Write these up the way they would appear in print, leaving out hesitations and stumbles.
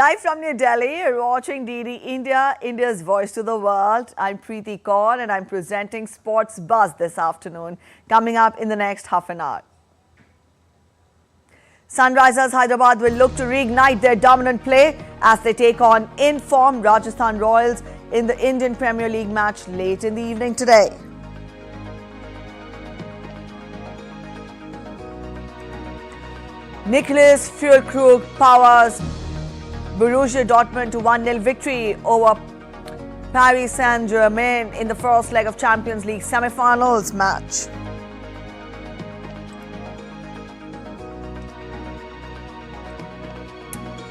Live from New Delhi, you're watching DD India, India's voice to the world. I'm Preeti Kaur and I'm presenting Sports Buzz this afternoon, coming up in the next half an hour. Sunrisers Hyderabad will look to reignite their dominant play as they take on in-form Rajasthan Royals in the Indian Premier League match late in the evening today. Nicholas Füllkrug powers Borussia Dortmund to 1-0 victory over Paris Saint-Germain in the first leg of Champions League semi-finals match.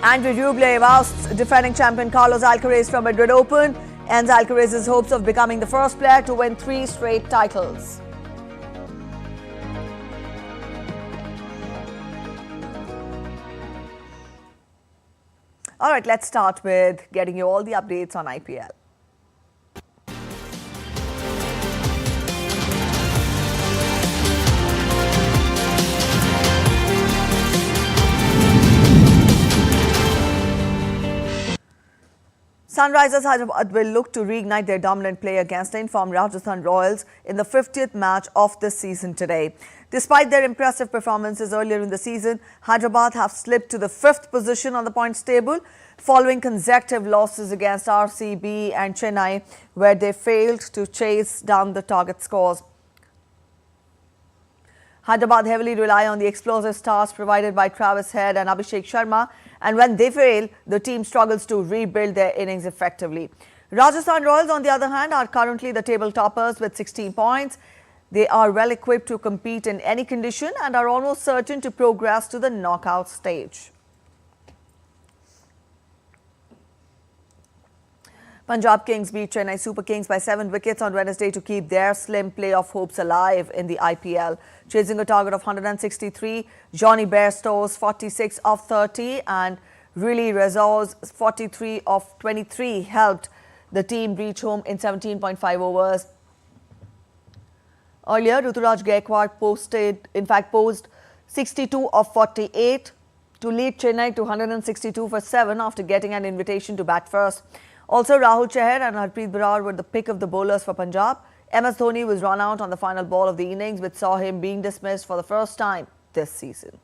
Andre Rublev ousts defending champion Carlos Alcaraz from Madrid Open, ends Alcaraz's hopes of becoming the first player to win 3 straight titles. All right, let's start with getting you all the updates on IPL. Sunrisers Hyderabad will look to reignite their dominant play against the in-form Rajasthan Royals in the 50th match of this season today. Despite their impressive performances earlier in the season, Hyderabad have slipped to the 5th position on the points table following consecutive losses against RCB and Chennai, where they failed to chase down the target scores. Hyderabad heavily rely on the explosive starts provided by Travis Head and Abhishek Sharma, and when they fail, the team struggles to rebuild their innings effectively. Rajasthan Royals, on the other hand, are currently the table toppers with 16 points. They are well equipped to compete in any condition and are almost certain to progress to the knockout stage. Punjab Kings beat Chennai Super Kings by 7 wickets on Wednesday to keep their slim playoff hopes alive in the IPL. Chasing a target of 163, Johnny Bairstow's 46 of 30 and Really Reza's 43 of 23 helped the team reach home in 17.5 overs. Earlier, Ruturaj Gaikwad posed 62 of 48 to lead Chennai to 162 for 7 after getting an invitation to bat first. Also, Rahul Chahar and Harpreet Brar were the pick of the bowlers for Punjab. MS Dhoni was run out on the final ball of the innings, which saw him being dismissed for the first time this season.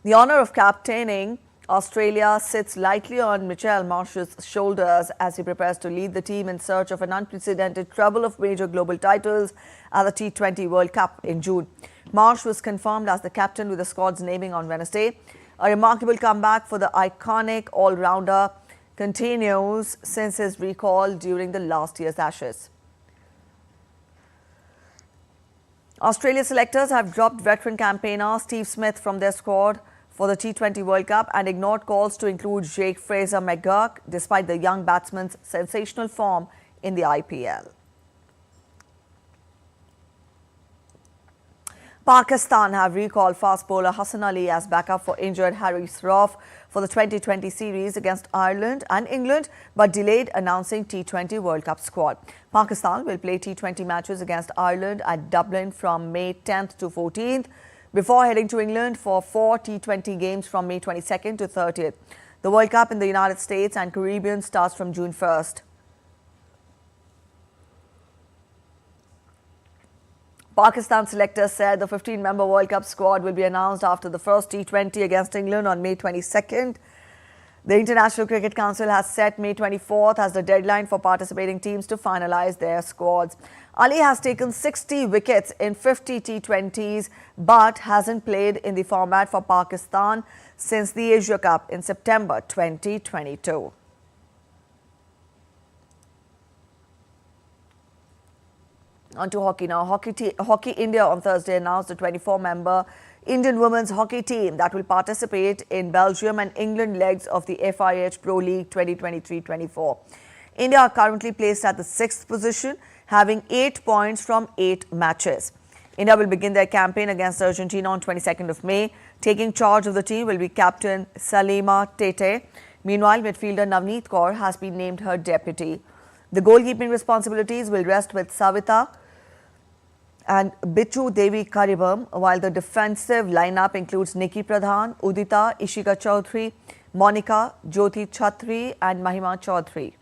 The honour of captaining Australia sits lightly on Mitchell Marsh's shoulders as he prepares to lead the team in search of an unprecedented trouble of major global titles at the T20 World Cup in June. Marsh was confirmed as the captain with the squad's naming on Wednesday. A remarkable comeback for the iconic all-rounder continues since his recall during the last year's Ashes. Australia selectors have dropped veteran campaigner Steve Smith from their squad for the T20 World Cup and ignored calls to include Jake Fraser-McGurk despite the young batsman's sensational form in the IPL. Pakistan have recalled fast bowler Hassan Ali as backup for injured Haris Rauf for the 2020 series against Ireland and England, but delayed announcing T20 World Cup squad. Pakistan will play T20 matches against Ireland at Dublin from May 10th to 14th, before heading to England for 4 T20 games from May 22nd to 30th. The World Cup in the United States and Caribbean starts from June 1st. Pakistan selectors said the 15-member World Cup squad will be announced after the first T20 against England on May 22nd. The International Cricket Council has set May 24th as the deadline for participating teams to finalise their squads. Ali has taken 60 wickets in 50 T20s but hasn't played in the format for Pakistan since the Asia Cup in September 2022. On to hockey now. Hockey India on Thursday announced a 24-member Indian women's hockey team that will participate in Belgium and England legs of the FIH Pro League 2023-24. India are currently placed at the 6th position, having 8 points from 8 matches. India will begin their campaign against Argentina on 22nd of May. Taking charge of the team will be captain Salima Tete. Meanwhile, midfielder Navneet Kaur has been named her deputy. The goalkeeping responsibilities will rest with Savita and Bichu Devi Karibam, while the defensive lineup includes Nikki Pradhan, Udita, Ishika Chaudhary, Monica, Jyoti Chatri and Mahima Chaudhary.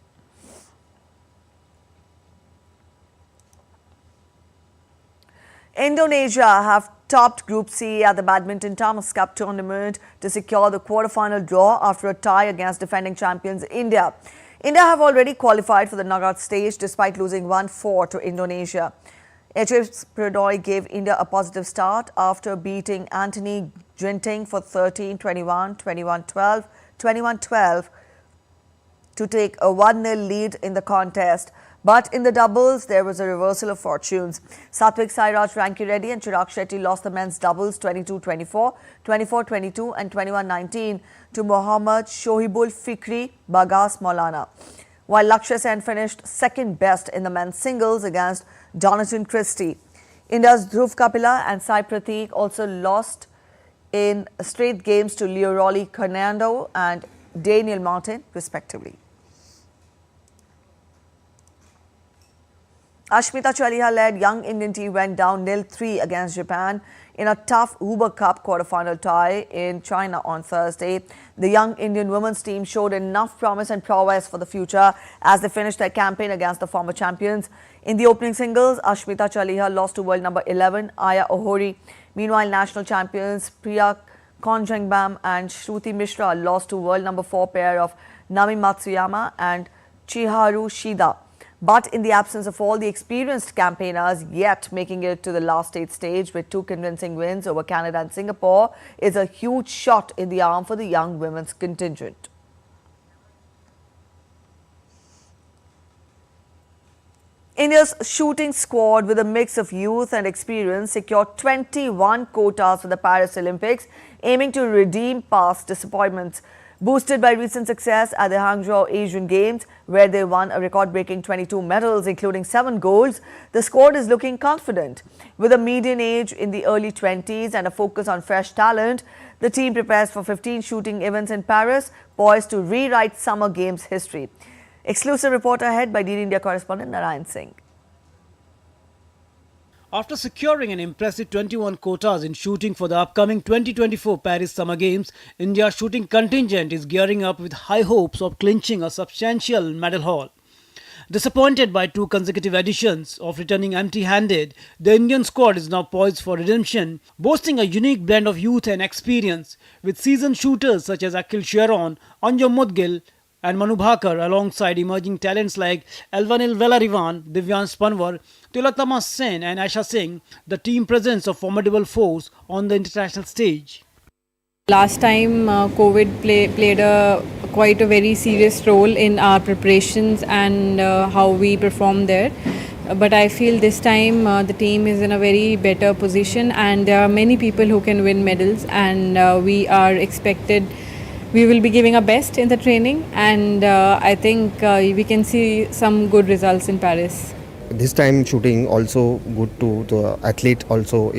Indonesia have topped Group C at the Badminton Thomas Cup tournament to secure the quarter-final draw after a tie against defending champions India. India have already qualified for the knockout stage despite losing 1-4 to Indonesia. HF Pradoi gave India a positive start after beating Anthony Ginting for 13-21, 21-12, 21-12 to take a 1-0 lead in the contest. But in the doubles, there was a reversal of fortunes. Satvik Sairaj Ranki Reddy and Chirag Shetty lost the men's doubles 22-24, 24-22 and 21-19 to Mohammad Shohibul Fikri Bagas Maulana, while Lakshya Sen finished second best in the men's singles against Jonathan Christie. India's Dhruv Kapila and Sai Prateek also lost in straight games to Leoroli Fernando and Daniel Martin, respectively. Ashmita Chaliha-led young Indian team went down 0-3 against Japan in a tough Uber Cup quarter-final tie in China on Thursday. The young Indian women's team showed enough promise and prowess for the future as they finished their campaign against the former champions. In the opening singles, Ashmita Chaliha lost to world number 11, Aya Ohori. Meanwhile, national champions Priya Konjangbam and Shruti Mishra lost to world number 4 pair of Nami Matsuyama and Chiharu Shida. But in the absence of all the experienced campaigners yet making it to the last 8 stage with 2 convincing wins over Canada and Singapore is a huge shot in the arm for the young women's contingent. India's shooting squad with a mix of youth and experience secured 21 quotas for the Paris Olympics, aiming to redeem past disappointments. Boosted by recent success at the Hangzhou Asian Games, where they won a record-breaking 22 medals, including 7 golds, the squad is looking confident. With a median age in the early 20s and a focus on fresh talent, the team prepares for 15 shooting events in Paris, poised to rewrite Summer Games history. Exclusive report ahead by DD India correspondent Narayan Singh. After securing an impressive 21 quotas in shooting for the upcoming 2024 Paris Summer Games, India's shooting contingent is gearing up with high hopes of clinching a substantial medal haul. Disappointed by 2 consecutive editions of returning empty-handed, the Indian squad is now poised for redemption, boasting a unique blend of youth and experience, with seasoned shooters such as Akhil Sharon, Anjum Mudgil, and Manu Bhakar alongside emerging talents like Elvanil Velarivan, Divyansh Panwar, Tilottama Sen and Asha Singh. The team presents a formidable force on the international stage. Last time COVID played quite a very serious role in our preparations and how we performed there. But I feel this time the team is in a very better position and there are many people who can win medals and we are expected. We will be giving our best in the training and I think we can see some good results in Paris. This time shooting also good to the athlete also,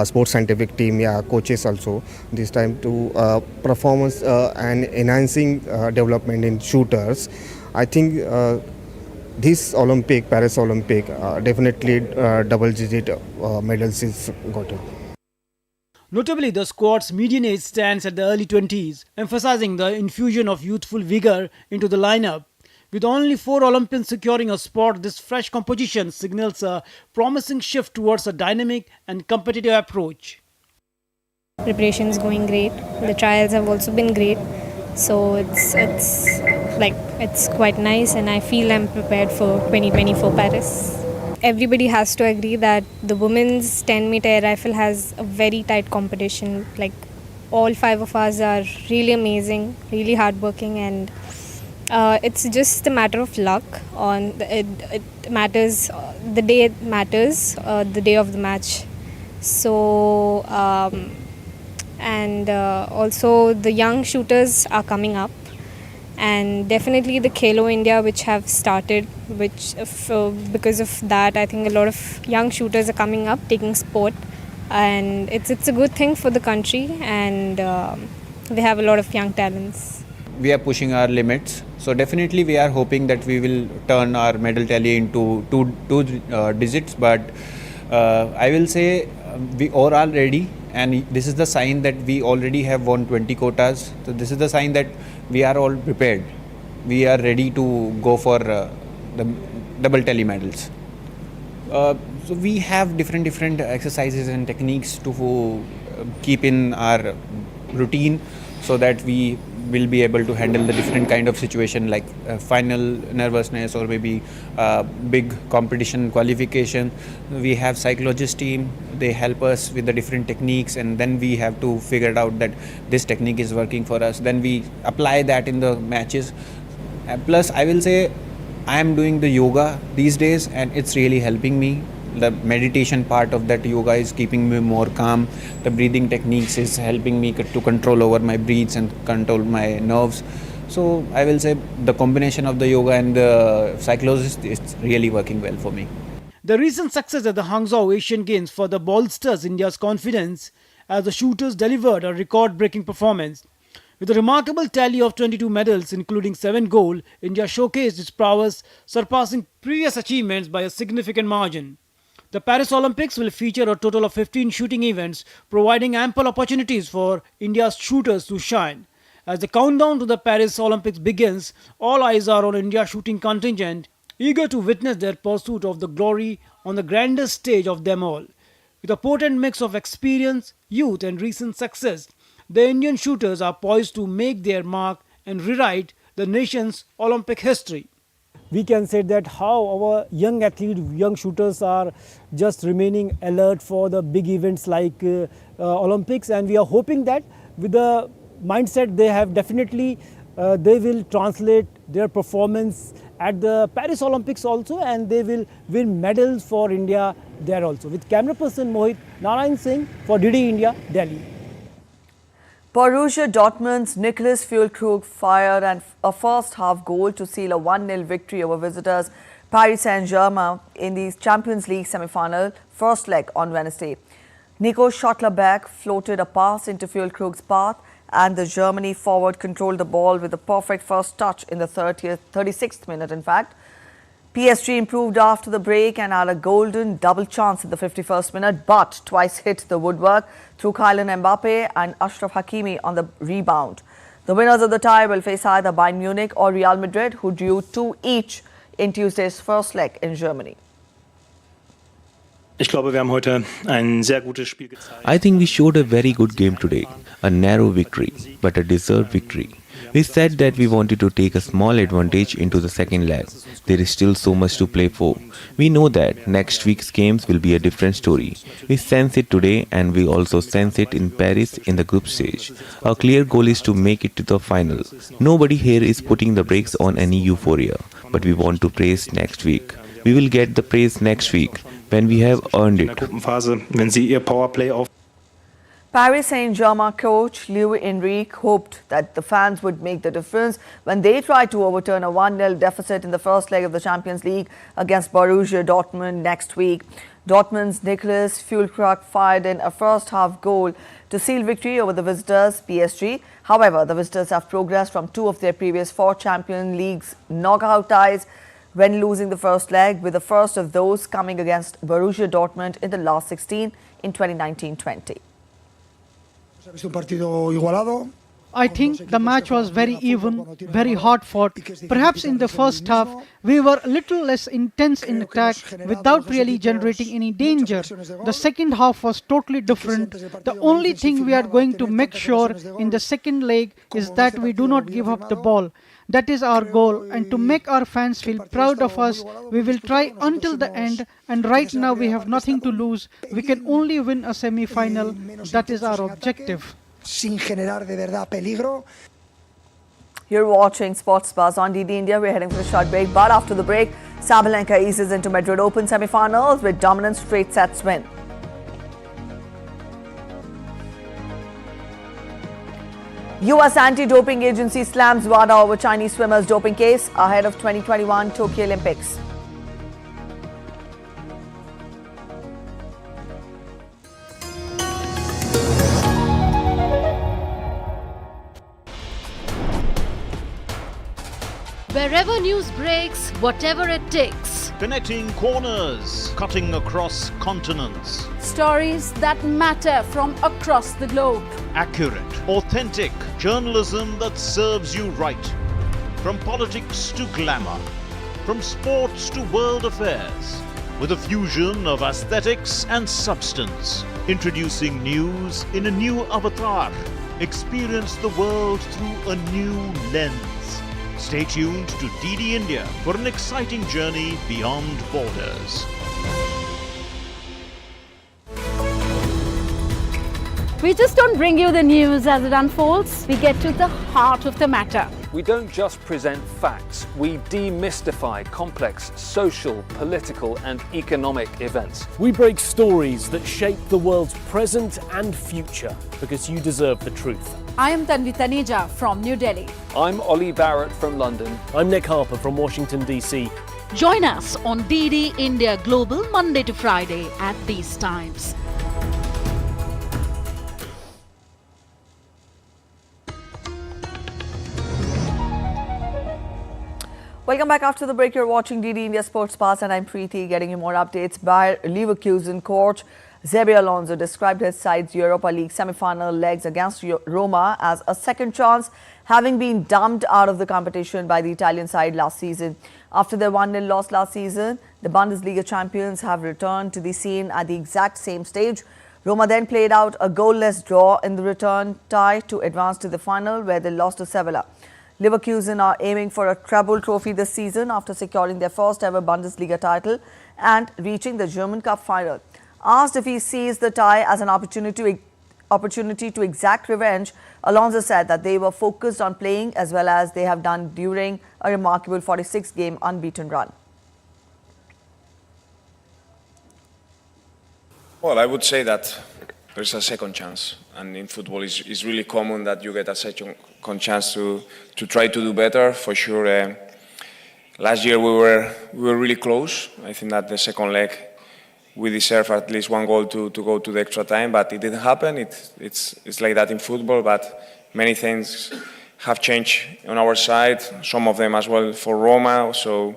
sports scientific team, coaches also. This time to performance and enhancing development in shooters. I think this Olympic, Paris Olympic, definitely double-digit medals is got it. Notably, the squad's median age stands at the early 20s, emphasizing the infusion of youthful vigor into the lineup. With only 4 Olympians securing a spot, this fresh composition signals a promising shift towards a dynamic and competitive approach. Preparation is going great. The trials have also been great. So it's quite nice and I feel I'm prepared for 2024 Paris. Everybody has to agree that the women's 10-meter air rifle has a very tight competition. Like all 5 of us are really amazing, really hardworking, and it's just a matter of luck. It matters. The day it matters, the day of the match. So also the young shooters are coming up. And definitely the Khelo India which have started, because of that I think a lot of young shooters are coming up, taking sport, and it's a good thing for the country and we have a lot of young talents. We are pushing our limits, so definitely we are hoping that we will turn our medal tally into two digits, but I will say we all are ready, and this is the sign that we already have won 20 quotas. So this is the sign that we are all prepared. We are ready to go for the double tally medals. So we have different exercises and techniques to keep in our routine, so that we will be able to handle the different kind of situation, like final nervousness or maybe big competition qualification. We have psychologist team, they help us with the different techniques, and then we have to figure it out that this technique is working for us, then we apply that in the matches. Plus I will say I am doing the yoga these days, and it's really helping me. The meditation part of that yoga is keeping me more calm. The breathing techniques is helping me to control over my breaths and control my nerves. So I will say the combination of the yoga and the psychologist is really working well for me. The recent success at the Hangzhou Asian Games further bolsters India's confidence as the shooters delivered a record-breaking performance. With a remarkable tally of 22 medals, including 7 gold, India showcased its prowess, surpassing previous achievements by a significant margin. The Paris Olympics will feature a total of 15 shooting events, providing ample opportunities for India's shooters to shine. As the countdown to the Paris Olympics begins, all eyes are on India's shooting contingent, eager to witness their pursuit of the glory on the grandest stage of them all. With a potent mix of experience, youth, and recent success, the Indian shooters are poised to make their mark and rewrite the nation's Olympic history. We can say that how our young athletes, young shooters are just remaining alert for the big events like Olympics, and we are hoping that with the mindset they have, definitely they will translate their performance at the Paris Olympics also, and they will win medals for India there also. With camera person Mohit, Narayan Singh for DD India, Delhi. Borussia Dortmund's Nicholas Füllkrug fired a first-half goal to seal a 1-0 victory over visitors Paris Saint-Germain in the Champions League semi-final first leg on Wednesday. Nico Schlotterbeck floated a pass into Füllkrug's path, and the Germany forward controlled the ball with a perfect first touch in the 36th minute, in fact. PSG improved after the break and had a golden double chance in the 51st minute, but twice hit the woodwork through Kylian Mbappe and Ashraf Hakimi on the rebound. The winners of the tie will face either Bayern Munich or Real Madrid, who drew 2 each in Tuesday's first leg in Germany. Ich glaube, wir haben heute ein sehr gutes Spiel gezeigt. I think we showed a very good game today. A narrow victory, but a deserved victory. We said that we wanted to take a small advantage into the second leg. There is still so much to play for. We know that next week's games will be a different story. We sense it today, and we also sense it in Paris in the group stage. Our clear goal is to make it to the final. Nobody here is putting the brakes on any euphoria, but we want to praise next week. We will get the praise next week when we have earned it. Gruppenphase, wenn sie ihr Powerplay auf Paris Saint-Germain coach Louis Enrique hoped that the fans would make the difference when they tried to overturn a 1-0 deficit in the first leg of the Champions League against Borussia Dortmund next week. Dortmund's Nicholas Füllkrug fired in a first-half goal to seal victory over the visitors PSG. However, the visitors have progressed from 2 of their previous 4 Champions League's knockout ties when losing the first leg, with the first of those coming against Borussia Dortmund in the last 16 in 2019-20. I think the match was very even, very hard fought. Perhaps in the first half, we were a little less intense in attack without really generating any danger. The second half was totally different. The only thing we are going to make sure in the second leg is that we do not give up the ball. That is our goal, and to make our fans feel proud of us, we will try until the end, and right now we have nothing to lose. We can only win a semi-final. That is our objective. You're watching Sports Buzz on DD India. We're heading for a short break, but after the break, Sabalenka eases into Madrid Open semi-finals with dominant straight sets win. US anti-doping agency slams WADA over Chinese swimmers' doping case ahead of 2021 Tokyo Olympics. Wherever news breaks, whatever it takes. Connecting corners, cutting across continents. Stories that matter from across the globe. Accurate, authentic journalism that serves you right. From politics to glamour, from sports to world affairs, with a fusion of aesthetics and substance. Introducing news in a new avatar. Experience the world through a new lens. Stay tuned to DD India for an exciting journey beyond borders. We just don't bring you the news as it unfolds. We get to the heart of the matter. We don't just present facts, we demystify complex social, political and economic events. We break stories that shape the world's present and future because you deserve the truth. I am Tanvi Taneja from New Delhi. I'm Ollie Barrett from London. I'm Nick Harper from Washington DC. Join us on DD India Global Monday to Friday at these times. Welcome back after the break. You're watching DD India Sports Pass and I'm Preeti, getting you more updates. Bayer Leverkusen coach Xabi Alonso described his side's Europa League semi-final legs against Roma as a second chance, having been dumped out of the competition by the Italian side last season. After their 1-0 loss last season, the Bundesliga champions have returned to the scene at the exact same stage. Roma then played out a goalless draw in the return tie to advance to the final, where they lost to Sevilla. Leverkusen are aiming for a treble trophy this season after securing their first ever Bundesliga title and reaching the German Cup final. Asked if he sees the tie as an opportunity to exact revenge, Alonso said that they were focused on playing as well as they have done during a remarkable 46-game unbeaten run. Well, I would say that there's a second chance, and in football it's really common that you get a second chance to try to do better. For sure, last year we were really close. I think that the second leg we deserve at least one goal to go to the extra time, but it didn't happen. It's like that in football, but many things have changed on our side, some of them as well for Roma, so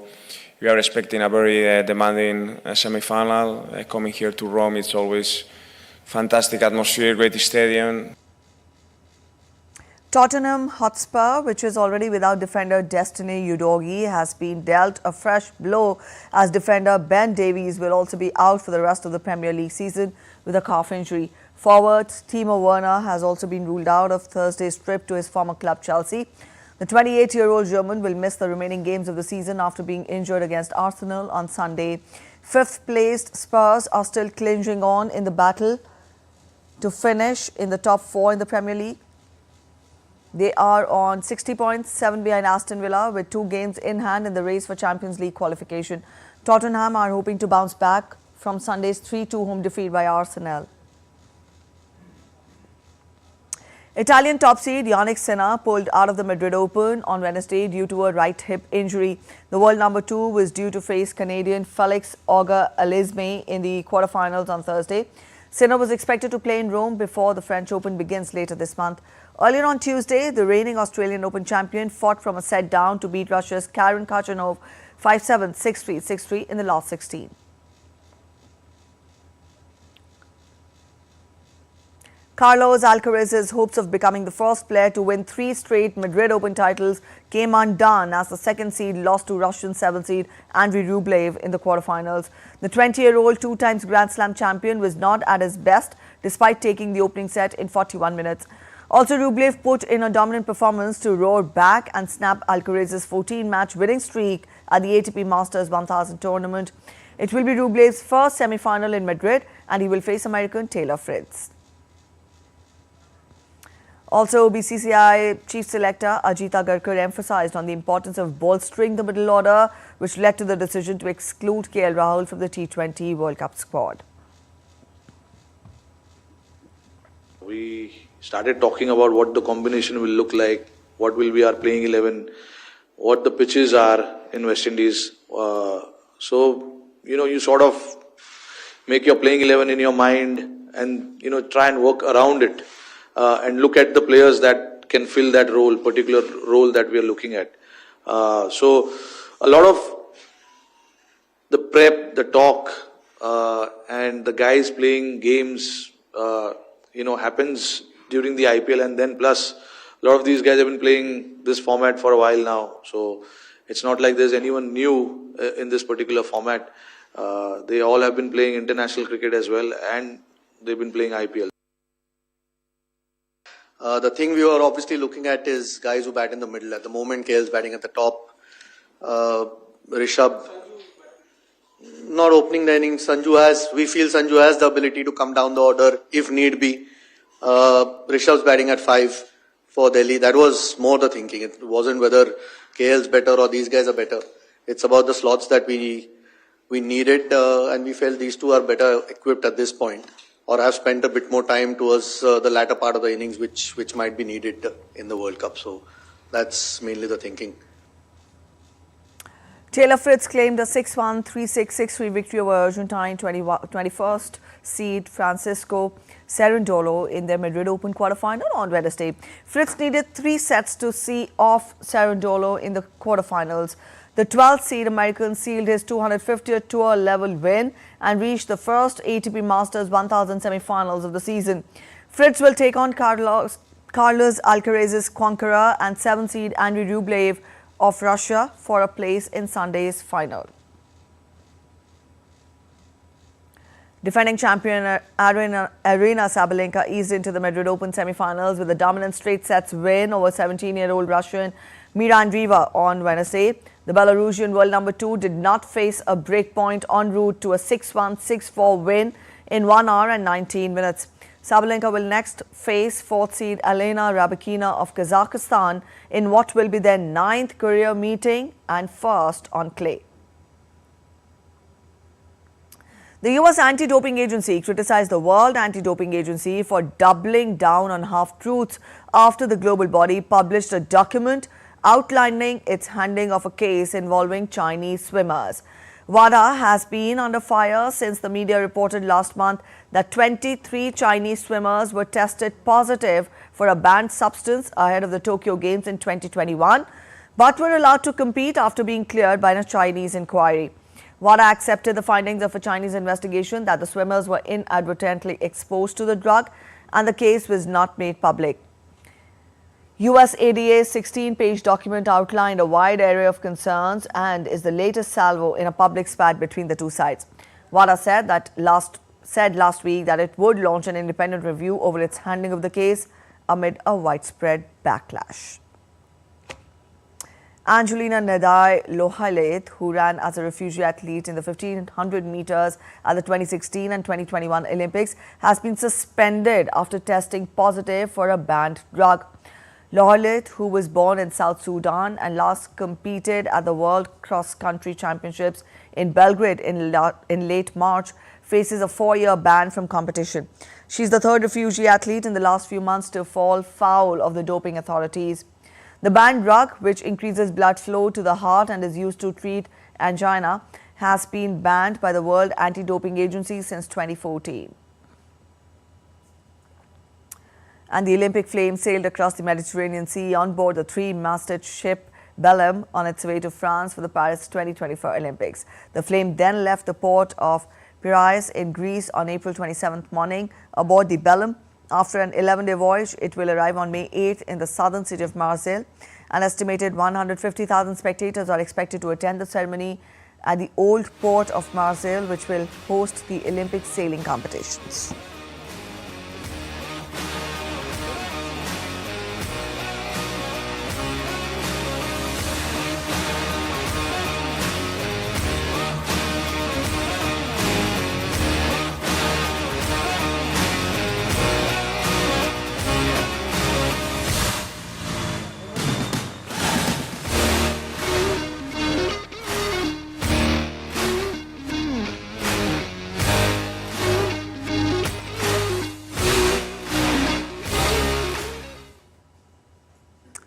we are expecting a very demanding semi-final. Coming here to Rome, it's always fantastic atmosphere, great stadium. Tottenham Hotspur, which is already without defender Destiny Udogie, has been dealt a fresh blow as defender Ben Davies will also be out for the rest of the Premier League season with a calf injury. Forward Timo Werner has also been ruled out of Thursday's trip to his former club Chelsea. The 28-year-old German will miss the remaining games of the season after being injured against Arsenal on Sunday. Fifth-placed Spurs are still clinging on in the battle to finish in the top 4 in the Premier League. They are on 60 points, 7 behind Aston Villa, with 2 games in hand in the race for Champions League qualification. Tottenham are hoping to bounce back from Sunday's 3-2 home defeat by Arsenal. Italian top seed Yannick Sinner pulled out of the Madrid Open on Wednesday due to a right hip injury. The world number 2 was due to face Canadian Felix Auger-Aliassime in the quarterfinals on Thursday. Sinner was expected to play in Rome before the French Open begins later this month. Earlier on Tuesday, the reigning Australian Open champion fought from a set down to beat Russia's Karen Khachanov 5-7, 6-3, 6-3 in the last 16. Carlos Alcaraz's hopes of becoming the first player to win 3 straight Madrid Open titles came undone as the second seed lost to Russian 7th seed Andrei Rublev in the quarterfinals. The 20-year-old 2-time Grand Slam champion was not at his best despite taking the opening set in 41 minutes. Also, Rublev put in a dominant performance to roar back and snap Alcaraz's 14-match winning streak at the ATP Masters 1000 tournament. It will be Rublev's first semi-final in Madrid and he will face American Taylor Fritz. Also, BCCI Chief Selector Ajit Agarkar emphasized on the importance of bolstering the middle order, which led to the decision to exclude KL Rahul from the T20 World Cup squad. We started talking about what the combination will look like, what will be our playing 11, what the pitches are in West Indies. You sort of make your playing 11 in your mind and, try and work around it. And look at the players that can fill that role, particular role that we are looking at. So a lot of the prep, the talk, and the guys playing games, happens during the IPL, and then plus a lot of these guys have been playing this format for a while now. So it's not like there's anyone new in this particular format. They all have been playing international cricket as well, and they've been playing IPL. The thing we are obviously looking at is guys who bat in the middle. At the moment, KL's batting at the top. Rishabh not opening the innings. We feel Sanju has the ability to come down the order if need be. Rishabh's batting at 5 for Delhi. That was more the thinking. It wasn't whether KL's better or these guys are better. It's about the slots that we needed, and we felt these two are better equipped at this point, or have spent a bit more time towards the latter part of the innings, which might be needed in the World Cup. So that's mainly the thinking. Taylor Fritz claimed a 6-1, 3-6, 6-3 victory over Argentine 21st seed Francisco Cerundolo in their Madrid Open quarterfinal on Wednesday. Fritz needed 3 sets to see off Cerundolo in the quarterfinals. The 12th seed American sealed his 250th tour level win and reached the first ATP Masters 1000 semi-finals of the season. Fritz will take on Carlos Alcaraz's conqueror and 7th seed Andrei Rublev of Russia for a place in Sunday's final. Defending champion Arena Sabalenka eased into the Madrid Open semi-finals with a dominant straight sets win over 17-year-old Russian Mira Andreeva on Wednesday. The Belarusian world number 2 did not face a breakpoint en route to a 6-1, 6-4 win in 1 hour and 19 minutes. Sabalenka will next face 4th seed Elena Rybakina of Kazakhstan in what will be their 9th career meeting and first on clay. The US Anti-Doping Agency criticized the World Anti-Doping Agency for doubling down on half-truths after the global body published a document outlining its handling of a case involving Chinese swimmers. WADA has been under fire since the media reported last month that 23 Chinese swimmers were tested positive for a banned substance ahead of the Tokyo Games in 2021, but were allowed to compete after being cleared by a Chinese inquiry. WADA accepted the findings of a Chinese investigation that the swimmers were inadvertently exposed to the drug, and the case was not made public. USADA's 16-page document outlined a wide array of concerns and is the latest salvo in a public spat between the two sides. WADA said last week that it would launch an independent review over its handling of the case amid a widespread backlash. Angelina Nadai Lohalet, who ran as a refugee athlete in the 1500 meters at the 2016 and 2021 Olympics, has been suspended after testing positive for a banned drug. Lohalet, who was born in South Sudan and last competed at the World Cross Country Championships in Belgrade in late March, faces a 4-year ban from competition. She's the third refugee athlete in the last few months to fall foul of the doping authorities. The banned drug, which increases blood flow to the heart and is used to treat angina, has been banned by the World Anti-Doping Agency since 2014. And the Olympic flame sailed across the Mediterranean Sea on board the 3-masted ship Belém on its way to France for the Paris 2024 Olympics. The flame then left the port of Piraeus in Greece on April 27th morning aboard the Belém. After an 11-day voyage, it will arrive on May 8th in the southern city of Marseille. An estimated 150,000 spectators are expected to attend the ceremony at the old port of Marseille, which will host the Olympic sailing competitions.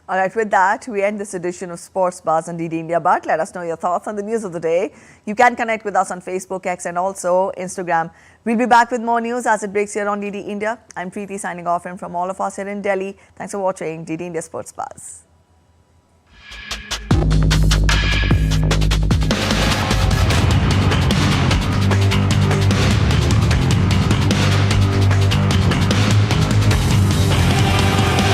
All right, with that, we end this edition of Sports Buzz on DD India. But let us know your thoughts on the news of the day. You can connect with us on Facebook, X, and also Instagram. We'll be back with more news as it breaks here on DD India. I'm Preeti signing off, and from all of us here in Delhi, thanks for watching DD India Sports Buzz.